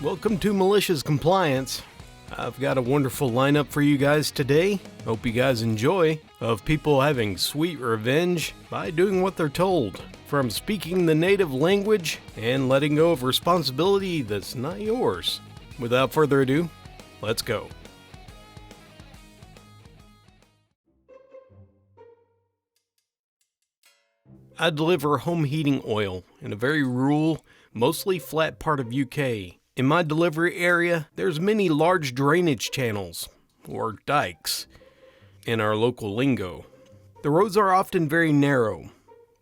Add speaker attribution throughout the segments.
Speaker 1: Welcome to Malicious Compliance. I've got a wonderful lineup for you guys today. Hope you guys enjoy, of people having sweet revenge by doing what they're told, from speaking the native language and letting go of responsibility that's not yours. Without further ado, let's go. I deliver home heating oil in a very rural, mostly flat part of UK. In my delivery area, there's many large drainage channels, or dikes, in our local lingo. The roads are often very narrow,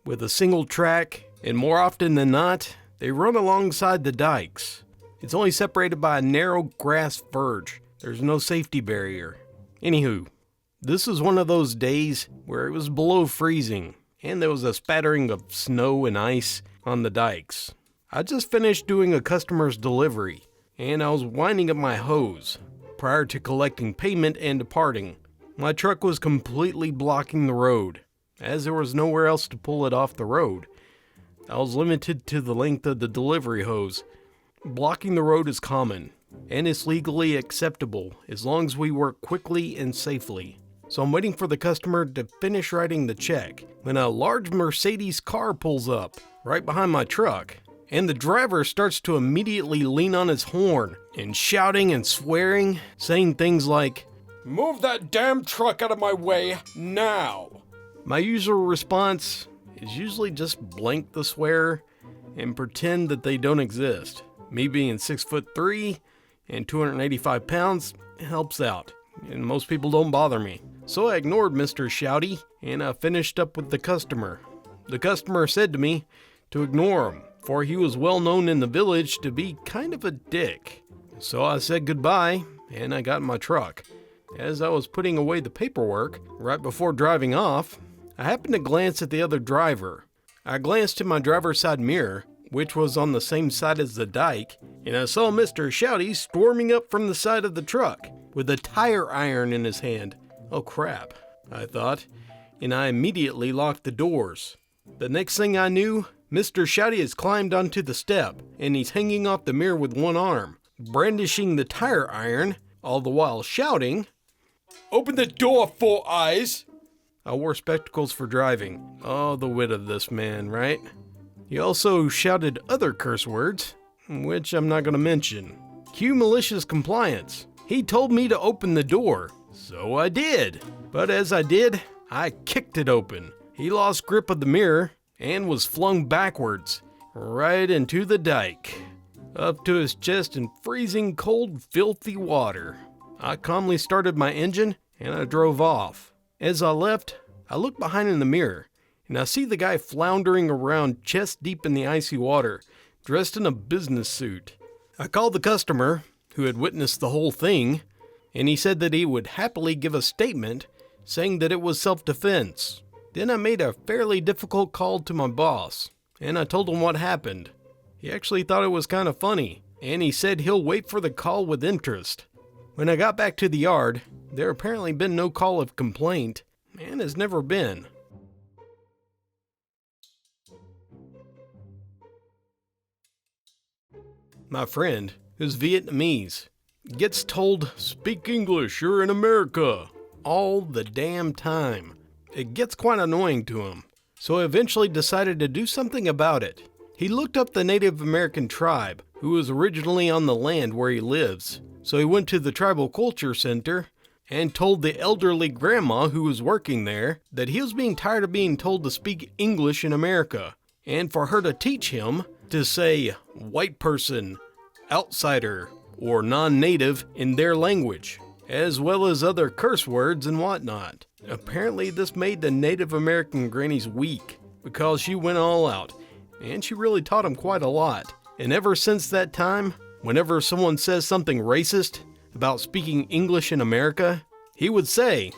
Speaker 1: with a single track, and more often than not, they run alongside the dikes. It's only separated by a narrow grass verge. There's no safety barrier. Anywho, this is one of those days where it was below freezing, and there was a spattering of snow and ice on the dikes. I just finished doing a customer's delivery, and I was winding up my hose prior to collecting payment and departing. My truck was completely blocking the road, as there was nowhere else to pull it off the road. I was limited to the length of the delivery hose. Blocking the road is common, and it's legally acceptable as long as we work quickly and safely. So I'm waiting for the customer to finish writing the check when a large Mercedes car pulls up right behind my truck. And the driver starts to immediately lean on his horn and shouting and swearing, saying things like, "Move that damn truck out of my way, now!" My usual response is usually just blank the swearer and pretend that they don't exist. Me being 6'3" and 285 pounds helps out, and most people don't bother me. So I ignored Mr. Shouty, and I finished up with the customer. The customer said to me to ignore him, for he was well known in the village to be kind of a dick. So I said goodbye, and I got in my truck. As I was putting away the paperwork, right before driving off, I happened to glance at the other driver. I glanced in my driver's side mirror, which was on the same side as the dike, and I saw Mr. Shouty storming up from the side of the truck, with a tire iron in his hand. Oh crap, I thought, and I immediately locked the doors. The next thing I knew, Mr. Shouty has climbed onto the step, and he's hanging off the mirror with one arm, brandishing the tire iron, all the while shouting, "Open the door, Four Eyes!" I wore spectacles for driving. Oh, the wit of this man, right? He also shouted other curse words, which I'm not going to mention. Cue Malicious Compliance. He told me to open the door, so I did. But as I did, I kicked it open. He lost grip of the mirror and was flung backwards, right into the dike, up to his chest in freezing cold, filthy water. I calmly started my engine, and I drove off. As I left, I looked behind in the mirror, and I see the guy floundering around chest deep in the icy water, dressed in a business suit. I called the customer, who had witnessed the whole thing, and he said that he would happily give a statement saying that it was self-defense. Then I made a fairly difficult call to my boss, and I told him what happened. He actually thought it was kind of funny, and he said he'll wait for the call with interest. When I got back to the yard, there apparently been no call of complaint, and has never been. My friend, who's Vietnamese, gets told, "Speak English, you're in America," all the damn time. It gets quite annoying to him, so I eventually decided to do something about it. He looked up the Native American tribe, who was originally on the land where he lives. So he went to the Tribal Culture Center and told the elderly grandma who was working there that he was being tired of being told to speak English in America, and for her to teach him to say white person, outsider, or non-native in their language, as well as other curse words and whatnot. Apparently this made the Native American grannies weak, because she went all out, and she really taught him quite a lot. And ever since that time, whenever someone says something racist about speaking English in America, he would say,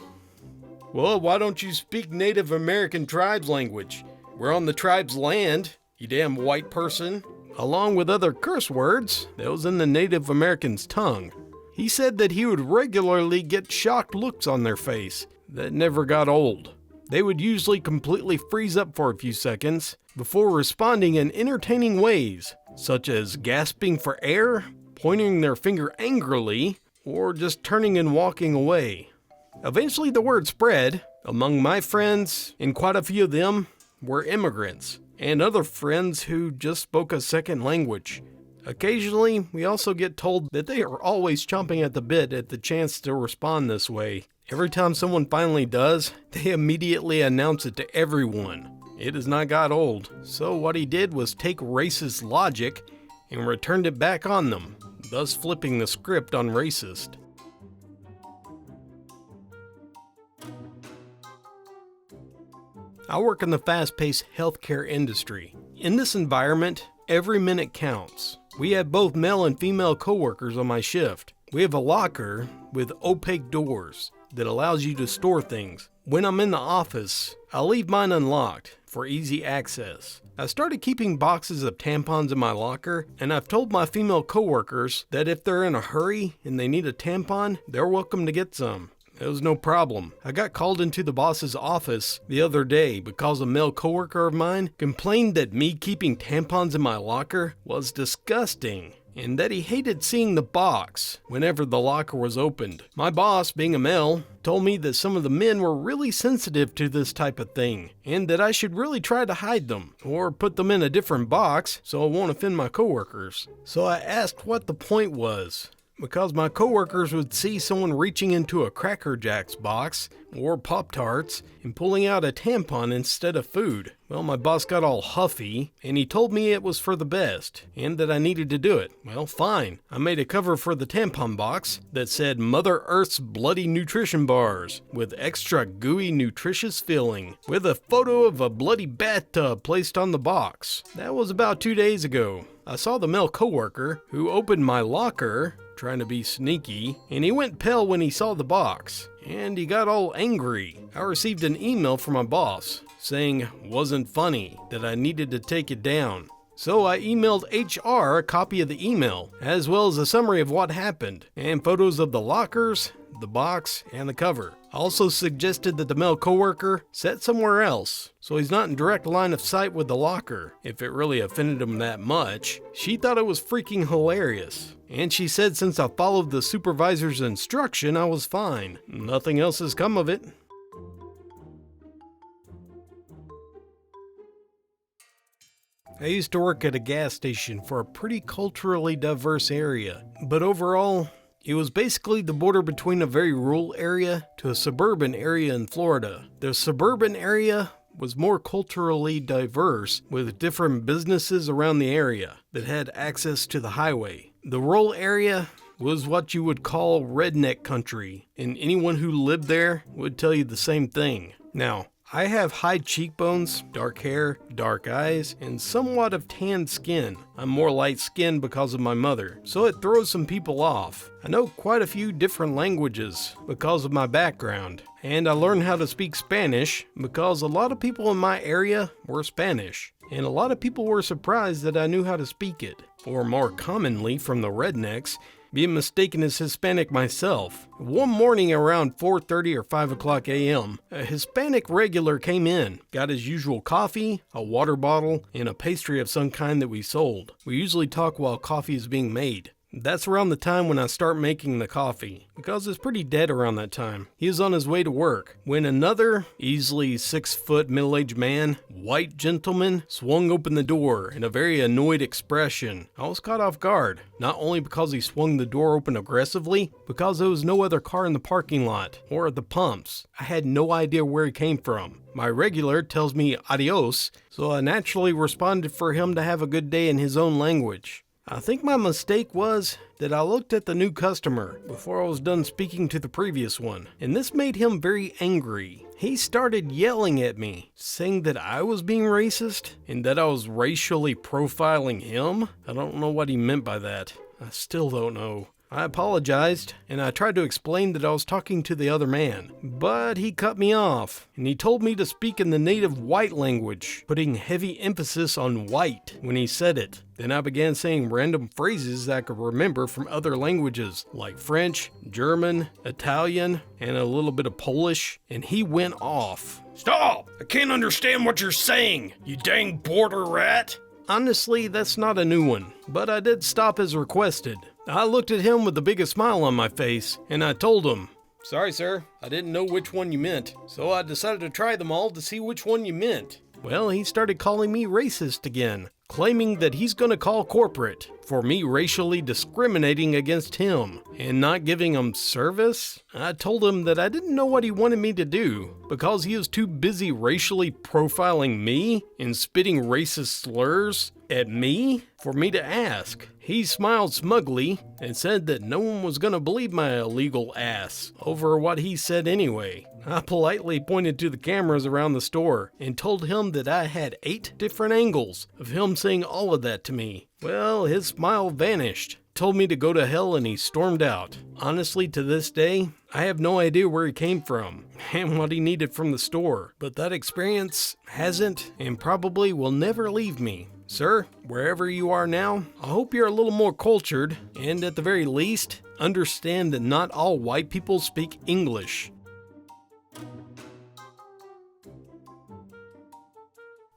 Speaker 1: "Well, why don't you speak Native American tribes language? We're on the tribe's land, you damn white person," along with other curse words that was in the Native American's tongue. He said that he would regularly get shocked looks on their face that never got old. They would usually completely freeze up for a few seconds before responding in entertaining ways, such as gasping for air, pointing their finger angrily, or just turning and walking away. Eventually the word spread among my friends, and quite a few of them were immigrants, and other friends who just spoke a second language. Occasionally, we also get told that they are always chomping at the bit at the chance to respond this way. Every time someone finally does, they immediately announce it to everyone. It has not got old, so what he did was take racist logic and returned it back on them, thus flipping the script on racist. I work in the fast-paced healthcare industry. In this environment, every minute counts. We have both male and female coworkers on my shift. We have a locker with opaque doors that allows you to store things. When I'm in the office, I'll leave mine unlocked for easy access. I started keeping boxes of tampons in my locker, and I've told my female coworkers that if they're in a hurry and they need a tampon, they're welcome to get some. It was no problem. I got called into the boss's office the other day because a male coworker of mine complained that me keeping tampons in my locker was disgusting, and that he hated seeing the box whenever the locker was opened. My boss, being a male, told me that some of the men were really sensitive to this type of thing, and that I should really try to hide them, or put them in a different box so I won't offend my coworkers. So I asked what the point was, because my coworkers would see someone reaching into a Cracker Jacks box or Pop-Tarts and pulling out a tampon instead of food. Well, my boss got all huffy, and he told me it was for the best, and that I needed to do it. Well, fine. I made a cover for the tampon box that said Mother Earth's Bloody Nutrition Bars, with extra gooey nutritious filling, with a photo of a bloody bathtub placed on the box. That was about 2 days ago. I saw the male coworker who opened my locker, trying to be sneaky, and he went pale when he saw the box, and he got all angry. I received an email from my boss saying wasn't funny, that I needed to take it down. So I emailed HR a copy of the email, as well as a summary of what happened, and photos of the lockers, the box, and the cover. I also suggested that the male coworker set somewhere else, so he's not in direct line of sight with the locker, if it really offended him that much. She thought it was freaking hilarious, and she said since I followed the supervisor's instruction, I was fine. Nothing else has come of it. I used to work at a gas station for a pretty culturally diverse area, but overall, it was basically the border between a very rural area to a suburban area in Florida. The suburban area was more culturally diverse, with different businesses around the area that had access to the highway. The rural area was what you would call redneck country, and anyone who lived there would tell you the same thing. Now, I have high cheekbones, dark hair, dark eyes, and somewhat of tanned skin. I'm more light-skinned because of my mother, so it throws some people off. I know quite a few different languages because of my background, and I learned how to speak Spanish because a lot of people in my area were Spanish, and a lot of people were surprised that I knew how to speak it, or more commonly from the rednecks, being mistaken as Hispanic myself. One morning around 4:30 or 5 o'clock a.m., a Hispanic regular came in, got his usual coffee, a water bottle, and a pastry of some kind that we sold. We usually talk while coffee is being made. That's around the time when I start making the coffee, because it's pretty dead around that time. He was on his way to work when another, easily 6-foot middle-aged man, white gentleman, swung open the door in a very annoyed expression. I was caught off guard, not only because he swung the door open aggressively, because there was no other car in the parking lot or at the pumps. I had no idea where he came from. My regular tells me adios, so I naturally responded for him to have a good day in his own language. I think my mistake was that I looked at the new customer before I was done speaking to the previous one, and this made him very angry. He started yelling at me, saying that I was being racist and that I was racially profiling him. I don't know what he meant by that. I still don't know. I apologized, and I tried to explain that I was talking to the other man, but he cut me off, and he told me to speak in the native white language, putting heavy emphasis on white when he said it. Then I began saying random phrases that I could remember from other languages, like French, German, Italian, and a little bit of Polish, and he went off. "Stop! I can't understand what you're saying, you dang border rat!" Honestly, that's not a new one, but I did stop as requested. I looked at him with the biggest smile on my face, and I told him, "Sorry, sir, I didn't know which one you meant, so I decided to try them all to see which one you meant." Well, he started calling me racist again, claiming that he's gonna call corporate for me racially discriminating against him and not giving him service. I told him that I didn't know what he wanted me to do because he was too busy racially profiling me and spitting racist slurs at me for me to ask. He smiled smugly and said that no one was gonna believe my illegal ass over what he said anyway. I politely pointed to the cameras around the store and told him that I had 8 different angles of him saying all of that to me. Well, his smile vanished, told me to go to hell, and he stormed out. Honestly, to this day, I have no idea where he came from and what he needed from the store, but that experience hasn't and probably will never leave me. Sir, wherever you are now, I hope you're a little more cultured and at the very least, understand that not all white people speak English.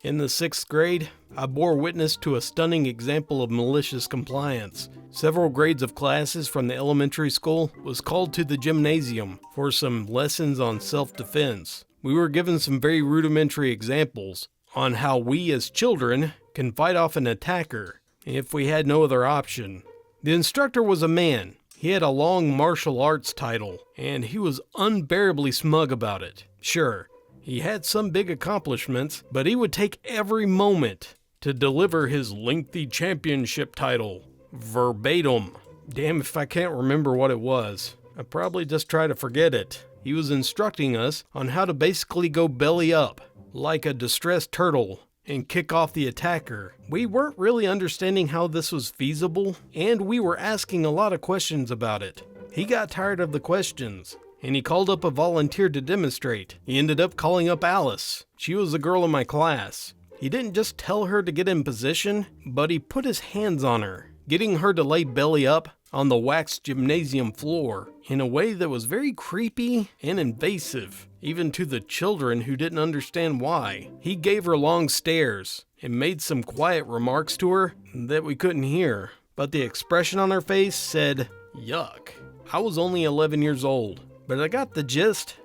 Speaker 1: In the 6th grade, I bore witness to a stunning example of malicious compliance. Several grades of classes from the elementary school was called to the gymnasium for some lessons on self-defense. We were given some very rudimentary examples on how we as children can fight off an attacker if we had no other option. The instructor was a man. He had a long martial arts title, and he was unbearably smug about it. Sure, he had some big accomplishments, but he would take every moment to deliver his lengthy championship title verbatim. Damn if I can't remember what it was. I probably just try to forget it. He was instructing us on how to basically go belly up, like a distressed turtle, and kick off the attacker. We weren't really understanding how this was feasible, and we were asking a lot of questions about it. He got tired of the questions, and he called up a volunteer to demonstrate. He ended up calling up Alice. She was a girl in my class. He didn't just tell her to get in position, but he put his hands on her, getting her to lay belly up on the waxed gymnasium floor in a way that was very creepy and invasive, even to the children who didn't understand why. He gave her long stares and made some quiet remarks to her that we couldn't hear, but the expression on her face said, "Yuck." I was only 11 years old, but I got the gist,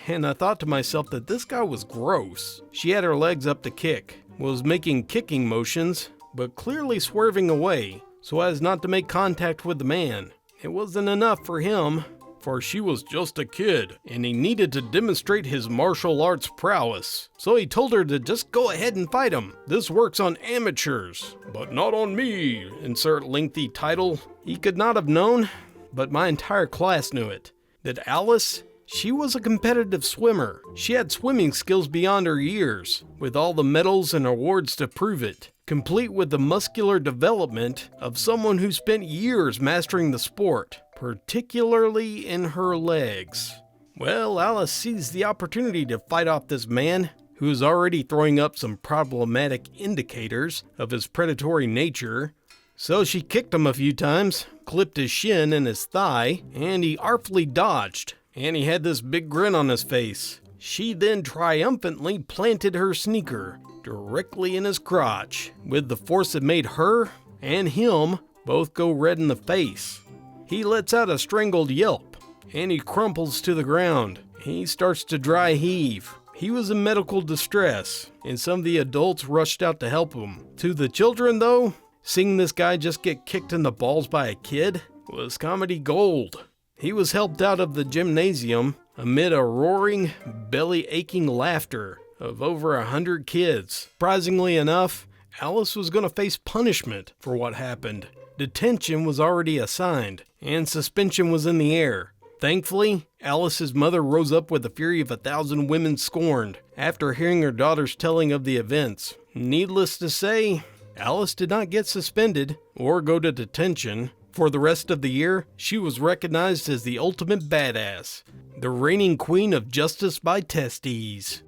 Speaker 1: and I thought to myself that this guy was gross. She had her legs up to kick, was making kicking motions, but clearly swerving away so as not to make contact with the man. It wasn't enough for him, for she was just a kid, and he needed to demonstrate his martial arts prowess. So he told her to just go ahead and fight him. This works on amateurs, but not on me. Insert lengthy title. He could not have known, but my entire class knew it, that Alice, she was a competitive swimmer. She had swimming skills beyond her years, with all the medals and awards to prove it, complete with the muscular development of someone who spent years mastering the sport, particularly in her legs. Well, Alice seized the opportunity to fight off this man, who was already throwing up some problematic indicators of his predatory nature. So she kicked him a few times, clipped his shin and his thigh, and he artfully dodged, and he had this big grin on his face. She then triumphantly planted her sneaker directly in his crotch, with the force that made her and him both go red in the face. He lets out a strangled yelp, and he crumples to the ground. He starts to dry heave. He was in medical distress, and some of the adults rushed out to help him. To the children, though, seeing this guy just get kicked in the balls by a kid was comedy gold. He was helped out of the gymnasium amid a roaring, belly-aching laughter of over 100 kids. Surprisingly enough, Alice was going to face punishment for what happened. Detention was already assigned, and suspension was in the air. Thankfully, Alice's mother rose up with the fury of 1,000 women scorned after hearing her daughter's telling of the events. Needless to say, Alice did not get suspended or go to detention. For the rest of the year, she was recognized as the ultimate badass, the reigning queen of justice by testes.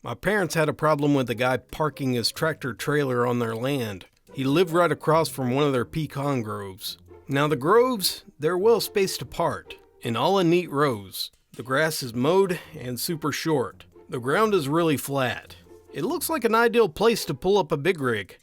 Speaker 1: My parents had a problem with a guy parking his tractor trailer on their land. He lived right across from one of their pecan groves. Now the groves, they're well spaced apart, and all in neat rows. The grass is mowed and super short. The ground is really flat, It looks like an ideal place to pull up a big rig,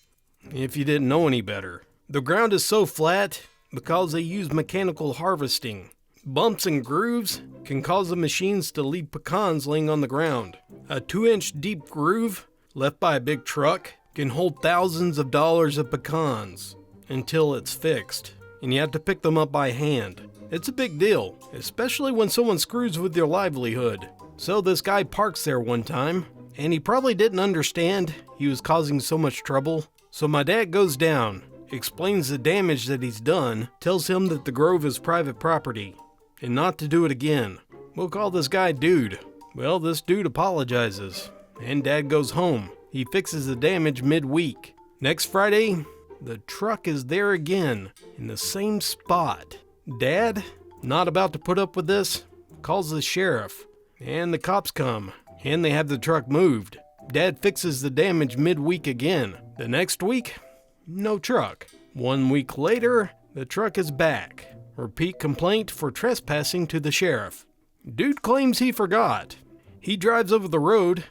Speaker 1: if you didn't know any better. The ground is so flat because they use mechanical harvesting. Bumps and grooves can cause the machines to leave pecans laying on the ground. A 2-inch deep groove left by a big truck can hold thousands of dollars of pecans until it's fixed, and you have to pick them up by hand. It's a big deal, especially when someone screws with your livelihood. So this guy parks there one time, and he probably didn't understand he was causing so much trouble. So my dad goes down, explains the damage that he's done, tells him that the grove is private property, and not to do it again. We'll call this guy Dude. Well, this dude apologizes, and Dad goes home. He fixes the damage midweek. Next Friday, the truck is there again, in the same spot. Dad, not about to put up with this, calls the sheriff, and the cops come, and they have the truck moved. Dad fixes the damage midweek again. The next week, no truck. 1 week later, the truck is back. Repeat complaint for trespassing to the sheriff. Dude claims he forgot. He drives over the road,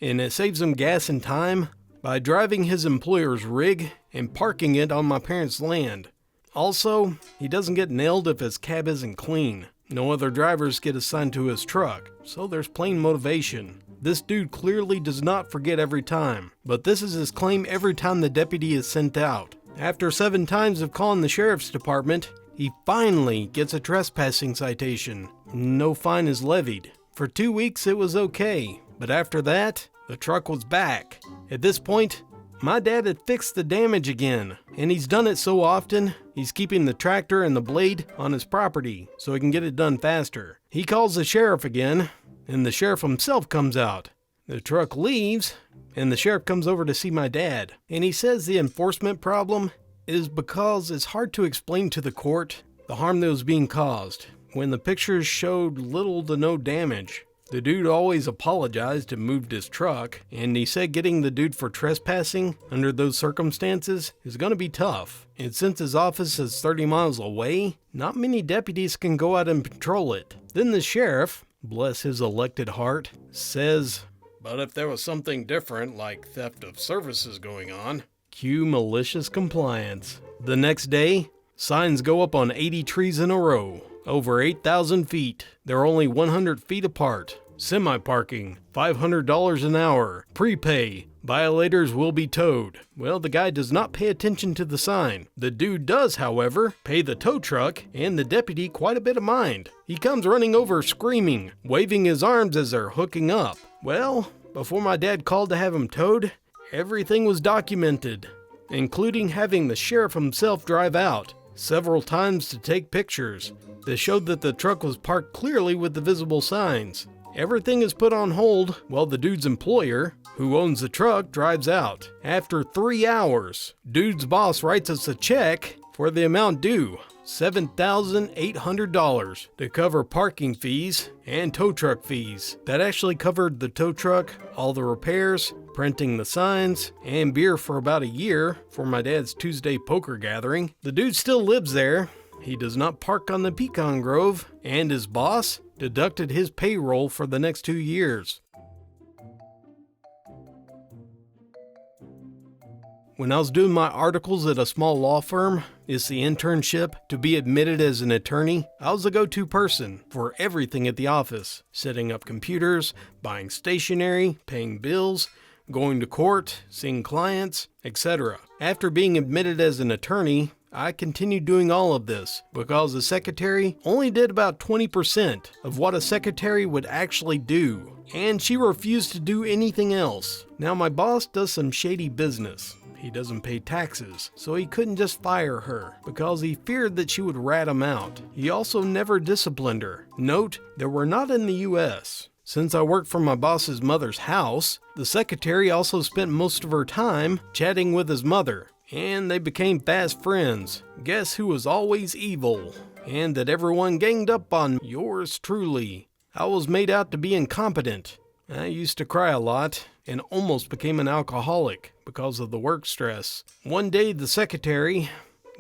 Speaker 1: and it saves him gas and time by driving his employer's rig and parking it on my parents' land. Also, he doesn't get nailed if his cab isn't clean. No other drivers get assigned to his truck, so there's plain motivation. This dude clearly does not forget every time, but this is his claim every time the deputy is sent out. After 7 times of calling the sheriff's department, he finally gets a trespassing citation. No fine is levied. For 2 weeks it was okay, but after that, the truck was back. At this point, my dad had fixed the damage again, and he's done it so often, he's keeping the tractor and the blade on his property so he can get it done faster. He calls the sheriff again, and the sheriff himself comes out. The truck leaves, and the sheriff comes over to see my dad, and he says the enforcement problem is because it's hard to explain to the court the harm that was being caused when the pictures showed little to no damage. The dude always apologized and moved his truck, and he said getting the dude for trespassing under those circumstances is going to be tough. And since his office is 30 miles away, not many deputies can go out and patrol it. Then the sheriff, bless his elected heart, says, "But if there was something different, like theft of services going on," cue malicious compliance. The next day, signs go up on 80 trees in a row. Over 8,000 feet. They're only 100 feet apart. Semi-parking, $500 an hour. Prepay. Violators will be towed. Well, the guy does not pay attention to the sign. The dude does, however, pay the tow truck and the deputy quite a bit of mind. He comes running over screaming, waving his arms as they're hooking up. Well, before my dad called to have him towed, everything was documented, including having the sheriff himself drive out several times to take pictures that showed that the truck was parked clearly with the visible signs. Everything is put on hold while the dude's employer, who owns the truck, drives out. After 3 hours, dude's boss writes us a check for the amount due, $7,800, to cover parking fees and tow truck fees. That actually covered the tow truck, all the repairs, printing the signs, and beer for about a year for my dad's Tuesday poker gathering. The dude still lives there. He does not park on the pecan grove, and his boss deducted his payroll for the next 2 years. When I was doing my articles at a small law firm, it's the internship to be admitted as an attorney, I was the go-to person for everything at the office. Setting up computers, buying stationery, paying bills, going to court, seeing clients, etc. After being admitted as an attorney, I continued doing all of this because the secretary only did about 20% of what a secretary would actually do, and she refused to do anything else. Now my boss does some shady business. He doesn't pay taxes, so he couldn't just fire her because he feared that she would rat him out. He also never disciplined her. Note that we're not in the US. Since I worked from my boss's mother's house, the secretary also spent most of her time chatting with his mother, and they became fast friends. Guess who was always evil? And that everyone ganged up on yours truly. I was made out to be incompetent. I used to cry a lot and almost became an alcoholic because of the work stress. One day the secretary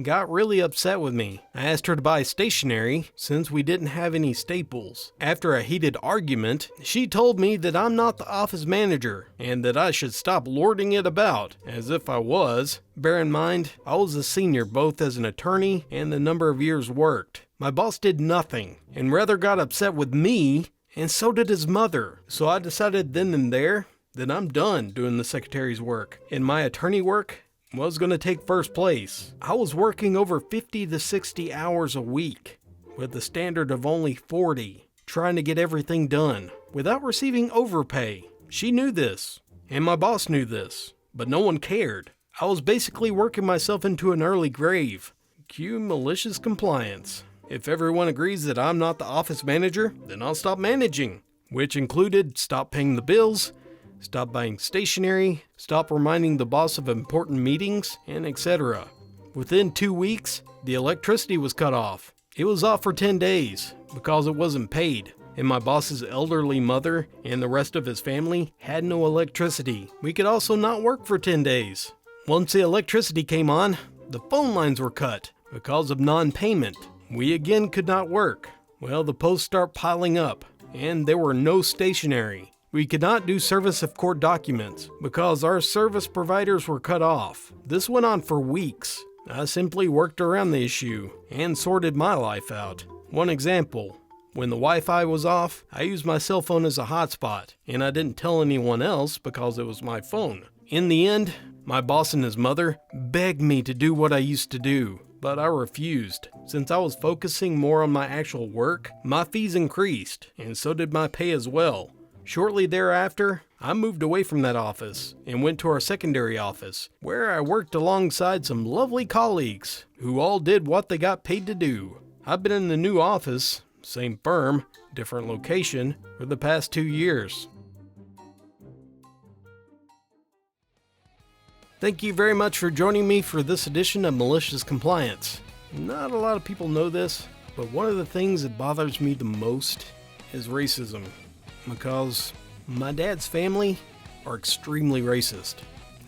Speaker 1: got really upset with me. I asked her to buy stationery since we didn't have any staples. After a heated argument, she told me that I'm not the office manager and that I should stop lording it about, as if I was. Bear in mind, I was a senior both as an attorney and the number of years worked. My boss did nothing and rather got upset with me, and so did his mother. So I decided then and there that I'm done doing the secretary's work, and my attorney work was going to take first place. I was working over 50 to 60 hours a week with a standard of only 40, trying to get everything done without receiving overpay. She knew this, and my boss knew this, but no one cared. I was basically working myself into an early grave. Cue malicious compliance. If everyone agrees that I'm not the office manager, then I'll stop managing, which included stop paying the bills, stop buying stationery, stop reminding the boss of important meetings, and etc. Within 2 weeks, the electricity was cut off. It was off for 10 days because it wasn't paid, and my boss's elderly mother and the rest of his family had no electricity. We could also not work for 10 days. Once the electricity came on, the phone lines were cut because of non-payment. We again could not work. Well, the posts start piling up, and there were no stationery. We could not do service of court documents because our service providers were cut off. This went on for weeks. I simply worked around the issue and sorted my life out. One example, when the Wi-Fi was off, I used my cell phone as a hotspot, and I didn't tell anyone else because it was my phone. In the end, my boss and his mother begged me to do what I used to do, but I refused. Since I was focusing more on my actual work, my fees increased, and so did my pay as well. Shortly thereafter, I moved away from that office and went to our secondary office, where I worked alongside some lovely colleagues who all did what they got paid to do. I've been in the new office, same firm, different location, for the past 2 years. Thank you very much for joining me for this edition of Malicious Compliance. Not a lot of people know this, but one of the things that bothers me the most is racism. Because my dad's family are extremely racist.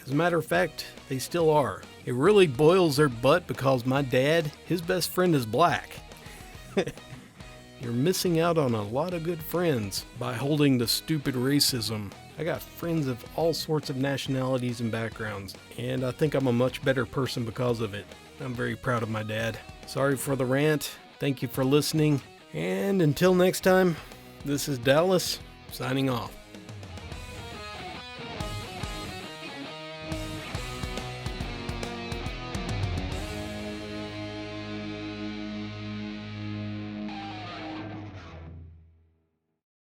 Speaker 1: As a matter of fact, they still are. It really boils their butt because my dad, his best friend is black. You're missing out on a lot of good friends by holding the stupid racism. I got friends of all sorts of nationalities and backgrounds, and I think I'm a much better person because of it. I'm very proud of my dad. Sorry for the rant. Thank you for listening. And until next time, this is Dallas, signing off.